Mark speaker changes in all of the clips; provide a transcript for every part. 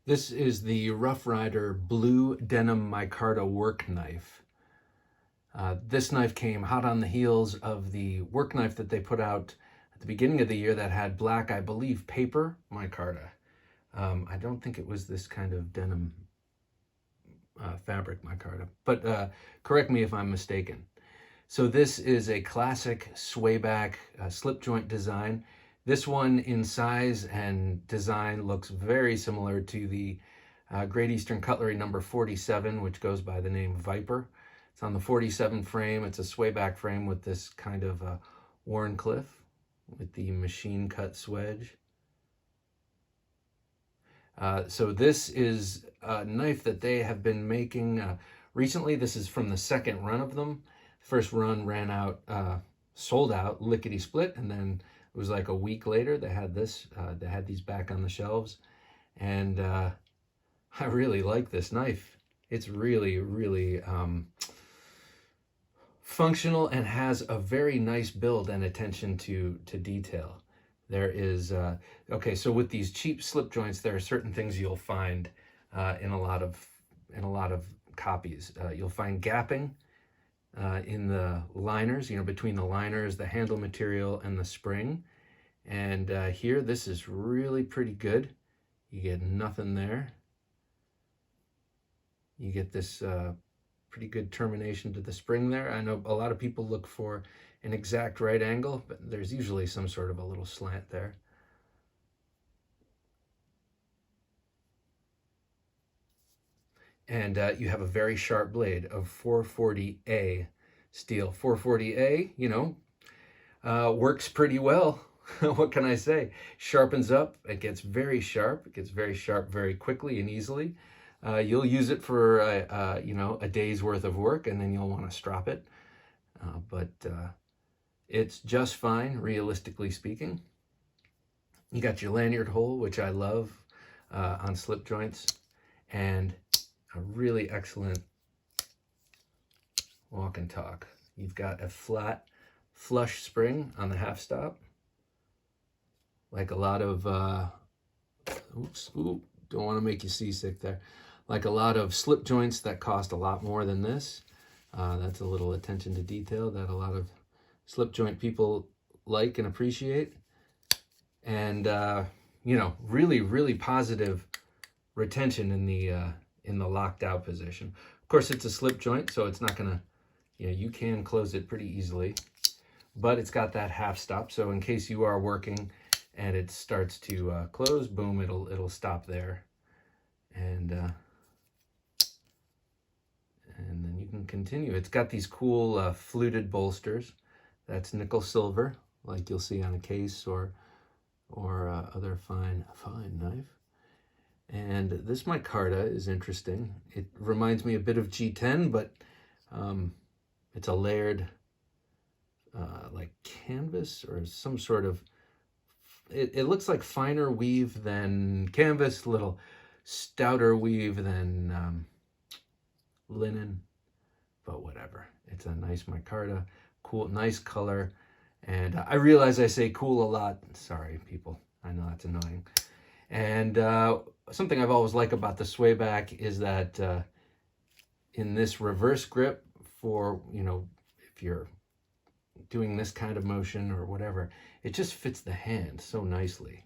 Speaker 1: This is the Rough Ryder Blue Denim Micarta Work Knife. This knife came hot on the heels of the work knife that they put out at the beginning of the year that had black, I believe, paper micarta. I don't think it was this kind of denim fabric micarta, but correct me if I'm mistaken. So this is a classic Swayback slip joint design. This one in size and design looks very similar to the Great Eastern Cutlery number 47, which goes by the name Viper. It's on the 47 frame. It's a Swayback frame with this kind of wharncliffe with the machine cut swedge. So this is a knife that they have been making recently. This is from the second run of them. First run ran out, sold out, lickety split, and then it was like a week later they had this. They had these back on the shelves, and I really like this knife. It's really, really functional and has a very nice build and attention to detail. There is okay. So with these cheap slip joints, there are certain things you'll find in a lot of copies. You'll find gapping in the liners, between the liners, the handle material, and the spring. And here, this is really pretty good. You get nothing there. You get this pretty good termination to the spring there. I know a lot of people look for an exact right angle, but there's usually some sort of a little slant there. And you have a very sharp blade of 440A steel. 440A, works pretty well. What can I say? Sharpens up. It gets very sharp. It gets very sharp very quickly and easily. You'll use it for a day's worth of work, and then you'll want to strop it. But it's just fine, realistically speaking. You got your lanyard hole, which I love on slip joints, and a really excellent walk and talk. You've got a flat flush spring on the half stop, like a lot of don't want to make you seasick there, like a lot of slip joints that cost a lot more than this. That's a little attention to detail that a lot of slip joint people like and appreciate. And really, really positive retention in the locked out position. Of course, it's a slip joint, so it's not gonna, you can close it pretty easily, but it's got that half stop. So in case you are working and it starts to close, boom, it'll stop there, and then you can continue. It's got these cool fluted bolsters. That's nickel silver, like you'll see on a case or other fine knife. And this micarta is interesting. It reminds me a bit of G10, but it's a layered like canvas or some sort of, it looks like finer weave than canvas, a little stouter weave than linen, but whatever. It's a nice micarta, cool, nice color. And I realize I say cool a lot. Sorry, people. I know that's annoying. And something I've always liked about the Swayback is that in this reverse grip for, if you're doing this kind of motion or whatever, it just fits the hand so nicely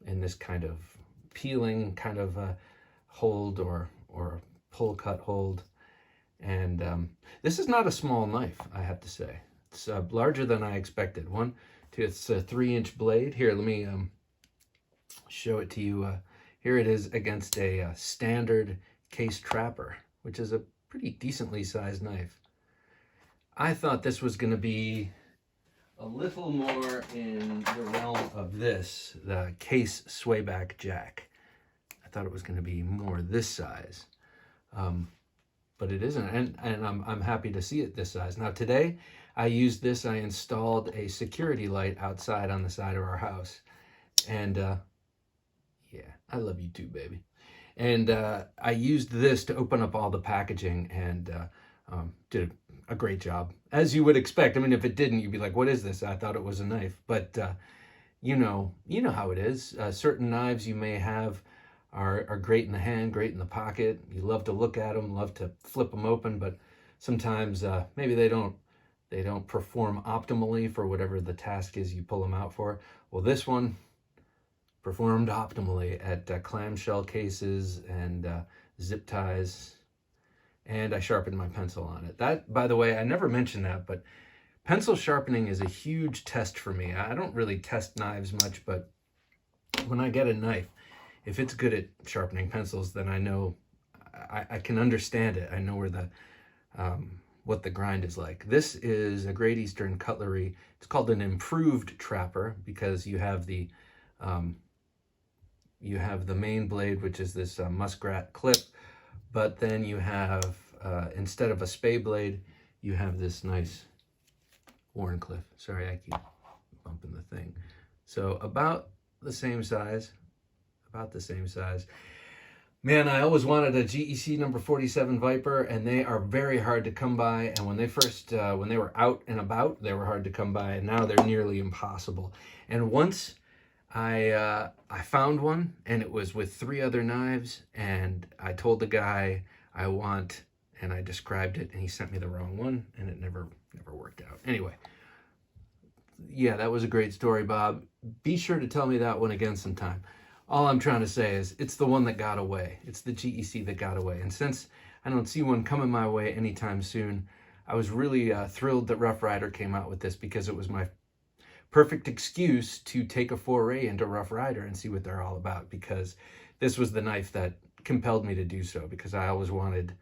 Speaker 1: in this kind of peeling kind of hold or pull cut hold. And this is not a small knife, I have to say. It's larger than I expected. It's a 3-inch blade. Here, let me show it to you. Here it is against a standard case trapper, which is a pretty decently sized knife. I thought this was going to be a little more in the realm of this, the case Swayback jack. I thought it was going to be more this size, but it isn't, and I'm happy to see it this size. Now today, I used this. I installed a security light outside on the side of our house, and yeah, I love you too, baby. And I used this to open up all the packaging, and did a great job, as you would expect. I mean, if it didn't, you'd be like, what is this? I thought it was a knife. But you know how it is. Certain knives you may have are great in the hand, great in the pocket. You love to look at them, love to flip them open, but sometimes maybe they don't perform optimally for whatever the task is you pull them out for. Well, this one performed optimally at clamshell cases and zip ties, and I sharpened my pencil on it. That, by the way, I never mentioned that, but pencil sharpening is a huge test for me. I don't really test knives much, but when I get a knife, if it's good at sharpening pencils, then I know I can understand it. I know where the what the grind is like. This is a Great Eastern cutlery. It's called an improved trapper because you have the main blade, which is this muskrat clip, but then you have instead of a spay blade, you have this nice wharncliffe. Sorry, I keep bumping the thing. So about the same size. Man, I always wanted a GEC number 47 Viper, and they are very hard to come by. And when they first, when they were out and about, they were hard to come by, and now they're nearly impossible. And once I found one, and it was with 3 other knives, and I told the guy I want, and I described it, and he sent me the wrong one, and it never worked out. Anyway, yeah, that was a great story, Bob. Be sure to tell me that one again sometime. All I'm trying to say is it's the one that got away. It's the GEC that got away. And since I don't see one coming my way anytime soon, I was really thrilled that Rough Ryder came out with this because it was my perfect excuse to take a foray into Rough Ryder and see what they're all about, because this was the knife that compelled me to do so, because I always wanted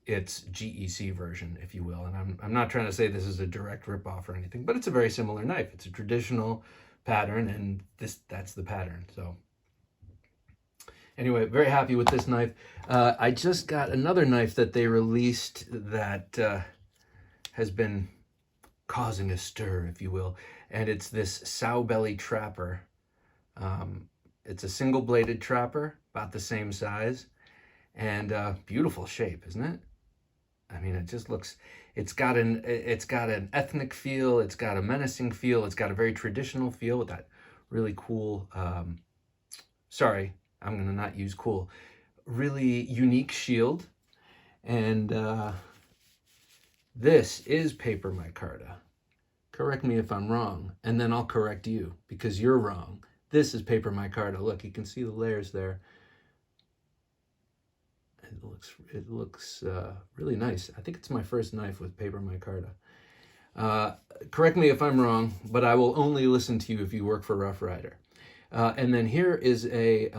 Speaker 1: its GEC version, if you will. And I'm not trying to say this is a direct ripoff or anything, but it's a very similar knife. It's a traditional pattern, and that's the pattern. So anyway, very happy with this knife. I just got another knife that they released that has been causing a stir, if you will, and it's this sow belly trapper. It's a single bladed trapper, about the same size, and beautiful shape, isn't it? I mean, it just looks, it's got an ethnic feel, it's got a menacing feel, it's got a very traditional feel with that really cool, sorry, I'm going to not use cool, really unique shield. And this is paper micarta. Correct me if I'm wrong, and then I'll correct you because you're wrong. This is paper micarta. Look, you can see the layers there. It looks really nice. I think it's my first knife with paper micarta. Correct me if I'm wrong, but I will only listen to you if you work for Rough Ryder. And then here is a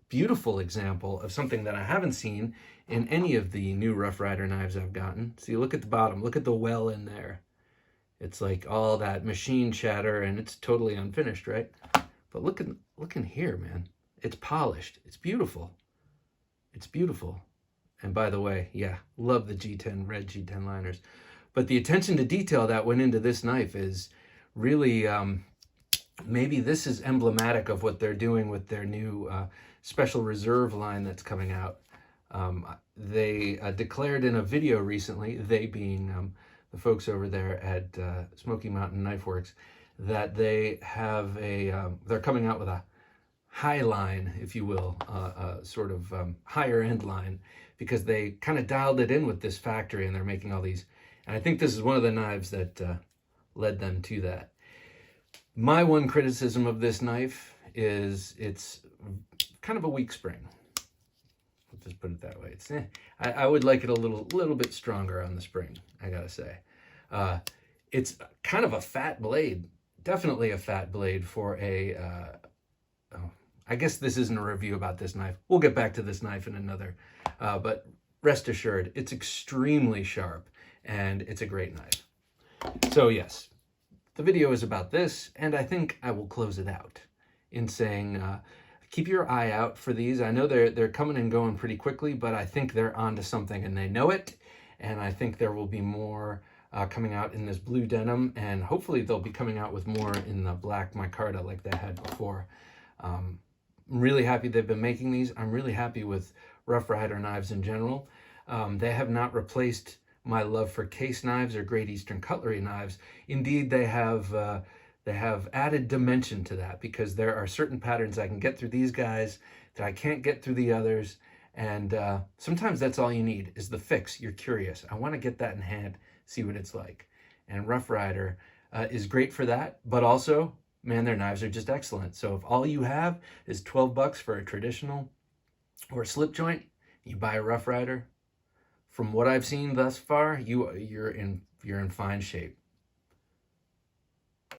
Speaker 1: beautiful example of something that I haven't seen in any of the new Rough Ryder knives I've gotten. See, look at the bottom. Look at the well in there. It's like all that machine chatter, and it's totally unfinished, right? But look in here, man. It's polished. It's beautiful. It's beautiful. And by the way, yeah, love the G10, red G10 liners. But the attention to detail that went into this knife is really, maybe this is emblematic of what they're doing with their new special reserve line that's coming out. They declared in a video recently, they being the folks over there at Smoky Mountain Knife Works, that they have they're coming out with a high line, if you will, sort of higher end line, because they kind of dialed it in with this factory and they're making all these. And I think this is one of the knives that led them to that. My one criticism of this knife is it's kind of a weak spring. I'll just put it that way. It's I would like it a little bit stronger on the spring, I gotta say. It's kind of a fat blade, definitely a fat blade for a, I guess this isn't a review about this knife. We'll get back to this knife in another, but rest assured, it's extremely sharp and it's a great knife. So yes, the video is about this, and I think I will close it out in saying, keep your eye out for these. I know they're coming and going pretty quickly, but I think they're onto something and they know it. And I think there will be more coming out in this blue denim, and hopefully they'll be coming out with more in the black micarta like they had before. I'm really happy they've been making these. I'm really happy with Rough Ryder knives in general. They have not replaced my love for case knives or Great Eastern cutlery knives. Indeed, they have They have added dimension to that because there are certain patterns I can get through these guys that I can't get through the others. And sometimes that's all you need is the fix. You're curious. I want to get that in hand, see what it's like. And Rough Ryder is great for that, but also, man, their knives are just excellent. So if all you have is 12 bucks for a traditional or a slip joint, you buy a Rough Ryder. From what I've seen thus far, you're in fine shape.